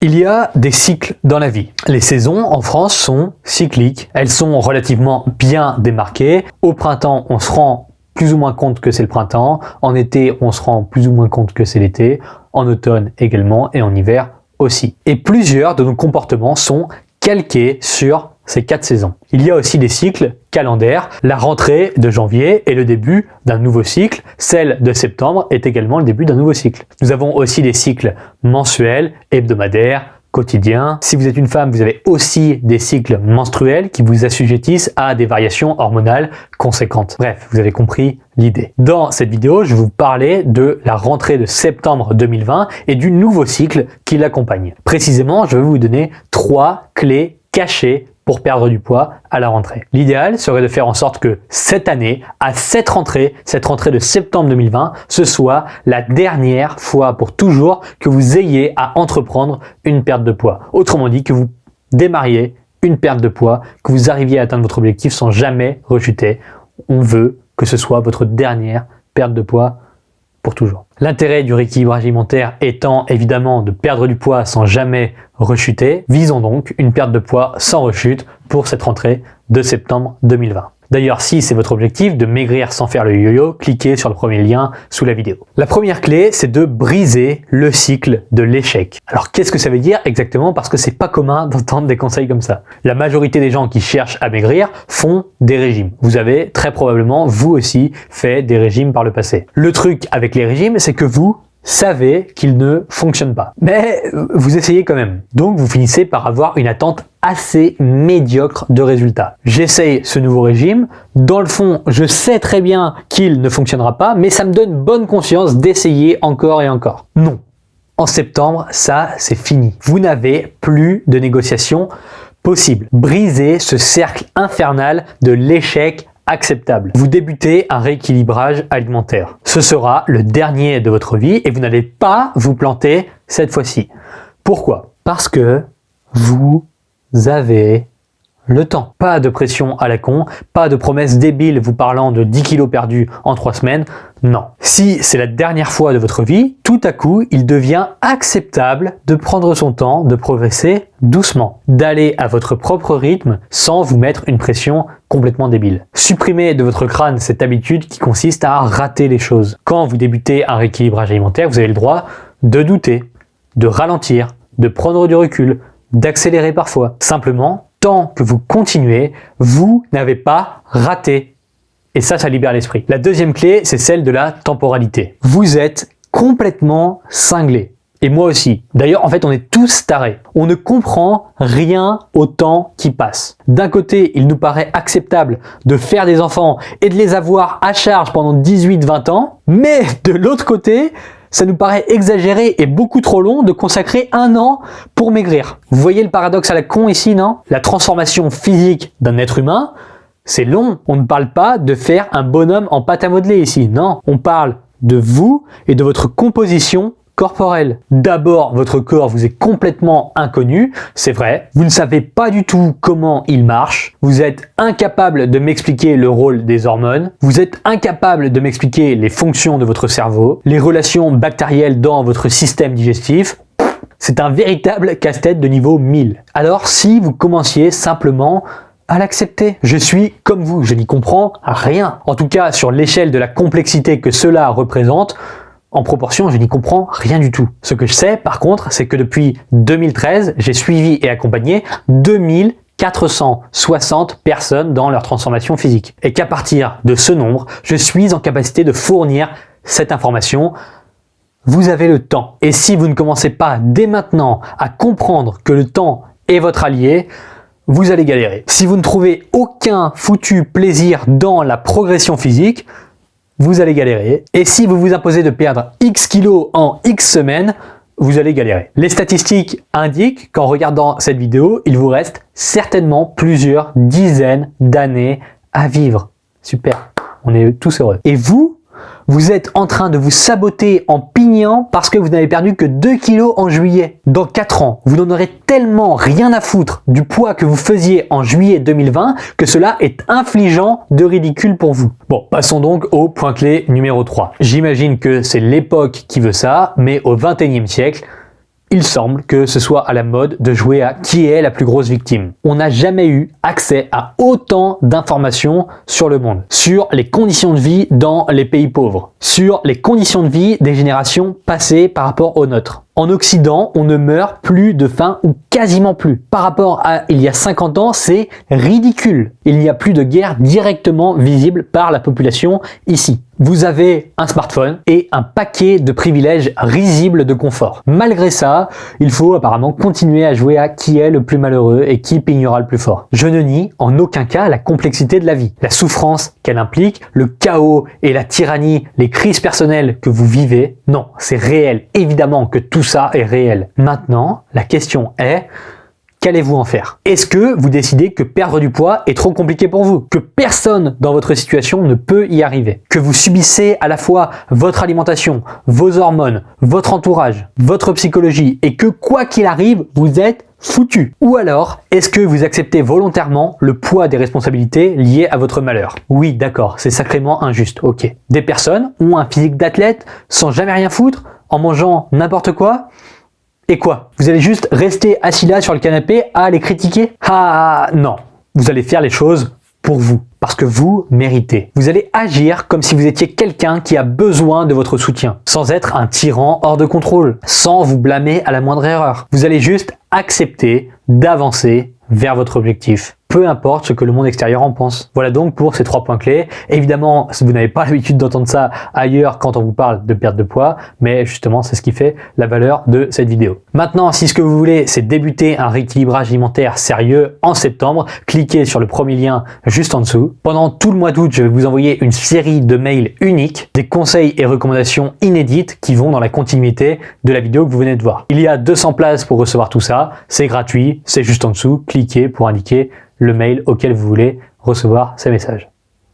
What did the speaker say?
Il y a des cycles dans la vie. Les saisons en France sont cycliques. Elles sont relativement bien démarquées. Au printemps, on se rend plus ou moins compte que c'est le printemps. En été, on se rend plus ou moins compte que c'est l'été. En automne également et en hiver aussi. Et plusieurs de nos comportements sont calqués sur ces 4 saisons. Il y a aussi des cycles calendaires. La rentrée de janvier est le début d'un nouveau cycle. Celle de septembre est également le début d'un nouveau cycle. Nous avons aussi des cycles mensuels, hebdomadaires, quotidiens. Si vous êtes une femme, vous avez aussi des cycles menstruels qui vous assujettissent à des variations hormonales conséquentes. Bref, vous avez compris l'idée. Dans cette vidéo, je vais vous parler de la rentrée de septembre 2020 et du nouveau cycle qui l'accompagne. Précisément, je vais vous donner 3 clés cachées pour perdre du poids à la rentrée. L'idéal serait de faire en sorte que cette année, à cette rentrée de septembre 2020, ce soit la dernière fois pour toujours que vous ayez à entreprendre une perte de poids. Autrement dit, que vous démarriez une perte de poids, que vous arriviez à atteindre votre objectif sans jamais rechuter. On veut que ce soit votre dernière perte de poids pour toujours. L'intérêt du rééquilibrage alimentaire étant évidemment de perdre du poids sans jamais rechuter, visons donc une perte de poids sans rechute pour cette rentrée de septembre 2020. D'ailleurs, si c'est votre objectif de maigrir sans faire le yo-yo, cliquez sur le premier lien sous la vidéo. La première clé, c'est de briser le cycle de l'échec. Alors, qu'est-ce que ça veut dire exactement? Parce que c'est pas commun d'entendre des conseils comme ça. La majorité des gens qui cherchent à maigrir font des régimes. Vous avez très probablement, vous aussi, fait des régimes par le passé. Le truc avec les régimes, c'est que vous savez qu'ils ne fonctionnent pas. Mais vous essayez quand même. Donc, vous finissez par avoir une attente assez médiocre de résultats. J'essaye ce nouveau régime. Dans le fond, je sais très bien qu'il ne fonctionnera pas, mais ça me donne bonne conscience d'essayer encore et encore. Non. En septembre, ça, c'est fini. Vous n'avez plus de négociation possible. Brisez ce cercle infernal de l'échec acceptable. Vous débutez un rééquilibrage alimentaire. Ce sera le dernier de votre vie et vous n'allez pas vous planter cette fois-ci. Pourquoi? Parce que vous avez le temps. Pas de pression à la con, pas de promesses débiles vous parlant de 10 kilos perdus en 3 semaines. Non. Si c'est la dernière fois de votre vie, tout à coup, il devient acceptable de prendre son temps, de progresser doucement, d'aller à votre propre rythme sans vous mettre une pression complètement débile. Supprimez de votre crâne cette habitude qui consiste à rater les choses. Quand vous débutez un rééquilibrage alimentaire, vous avez le droit de douter, de ralentir, de prendre du recul, d'accélérer parfois. Simplement, tant que vous continuez, vous n'avez pas raté. Et ça libère l'esprit. La deuxième clé, c'est celle de la temporalité. Vous êtes complètement cinglé. Et moi aussi. D'ailleurs, en fait, on est tous tarés. On ne comprend rien au temps qui passe. D'un côté, il nous paraît acceptable de faire des enfants et de les avoir à charge pendant 18-20 ans. Mais de l'autre côté, ça nous paraît exagéré et beaucoup trop long de consacrer 1 an pour maigrir. Vous voyez le paradoxe à la con ici, non? La transformation physique d'un être humain, c'est long. On ne parle pas de faire un bonhomme en pâte à modeler ici, non. On parle de vous et de votre composition corporelle. D'abord, votre corps vous est complètement inconnu, c'est vrai. Vous ne savez pas du tout comment il marche. Vous êtes incapable de m'expliquer le rôle des hormones. Vous êtes incapable de m'expliquer les fonctions de votre cerveau, les relations bactérielles dans votre système digestif. C'est un véritable casse-tête de niveau 1000. Alors, si vous commenciez simplement à l'accepter. Je suis comme vous, je n'y comprends rien. En tout cas, sur l'échelle de la complexité que cela représente, en proportion, je n'y comprends rien du tout. Ce que je sais, par contre, c'est que depuis 2013, j'ai suivi et accompagné 2460 personnes dans leur transformation physique. Et qu'à partir de ce nombre, je suis en capacité de fournir cette information. Vous avez le temps. Et si vous ne commencez pas dès maintenant à comprendre que le temps est votre allié, vous allez galérer. Si vous ne trouvez aucun foutu plaisir dans la progression physique, vous allez galérer. Et si vous vous imposez de perdre X kilos en X semaines, vous allez galérer. Les statistiques indiquent qu'en regardant cette vidéo, il vous reste certainement plusieurs dizaines d'années à vivre. Super, on est tous heureux. Et vous êtes en train de vous saboter en pignant parce que vous n'avez perdu que 2 kilos en juillet. Dans 4 ans, vous n'en aurez tellement rien à foutre du poids que vous faisiez en juillet 2020 que cela est infligeant de ridicule pour vous. Bon, passons donc au point clé numéro 3. J'imagine que c'est l'époque qui veut ça, mais au 21e siècle, Il semble que ce soit à la mode de jouer à qui est la plus grosse victime. On n'a jamais eu accès à autant d'informations sur le monde, sur les conditions de vie dans les pays pauvres, sur les conditions de vie des générations passées par rapport aux nôtres. En Occident, on ne meurt plus de faim ou quasiment plus. Par rapport à il y a 50 ans, c'est ridicule. Il n'y a plus de guerre directement visible par la population ici. Vous avez un smartphone et un paquet de privilèges risibles de confort. Malgré ça, il faut apparemment continuer à jouer à qui est le plus malheureux et qui pignera le plus fort. Je ne nie en aucun cas la complexité de la vie, la souffrance qu'elle implique, le chaos et la tyrannie, les crises personnelles que vous vivez. Non, c'est réel. Évidemment que tout ça est réel. Maintenant, la question est: qu'allez-vous en faire? Est-ce que vous décidez que perdre du poids est trop compliqué pour vous? Que personne dans votre situation ne peut y arriver? Que vous subissez à la fois votre alimentation, vos hormones, votre entourage, votre psychologie et que quoi qu'il arrive, vous êtes foutu? Ou alors, est-ce que vous acceptez volontairement le poids des responsabilités liées à votre malheur? Oui, d'accord, c'est sacrément injuste, ok. Des personnes ont un physique d'athlète sans jamais rien foutre, en mangeant n'importe quoi. Et quoi? Vous allez juste rester assis là sur le canapé à les critiquer? Ah non, vous allez faire les choses pour vous, parce que vous méritez. Vous allez agir comme si vous étiez quelqu'un qui a besoin de votre soutien, sans être un tyran hors de contrôle, sans vous blâmer à la moindre erreur. Vous allez juste accepter d'avancer vers votre objectif, peu importe ce que le monde extérieur en pense. Voilà donc pour ces 3 points clés. Évidemment, vous n'avez pas l'habitude d'entendre ça ailleurs quand on vous parle de perte de poids, mais justement, c'est ce qui fait la valeur de cette vidéo. Maintenant, si ce que vous voulez, c'est débuter un rééquilibrage alimentaire sérieux en septembre, cliquez sur le premier lien juste en dessous. Pendant tout le mois d'août, je vais vous envoyer une série de mails uniques, des conseils et recommandations inédites qui vont dans la continuité de la vidéo que vous venez de voir. Il y a 200 places pour recevoir tout ça, c'est gratuit, c'est juste en dessous, cliquez pour indiquer le mail auquel vous voulez recevoir ces messages.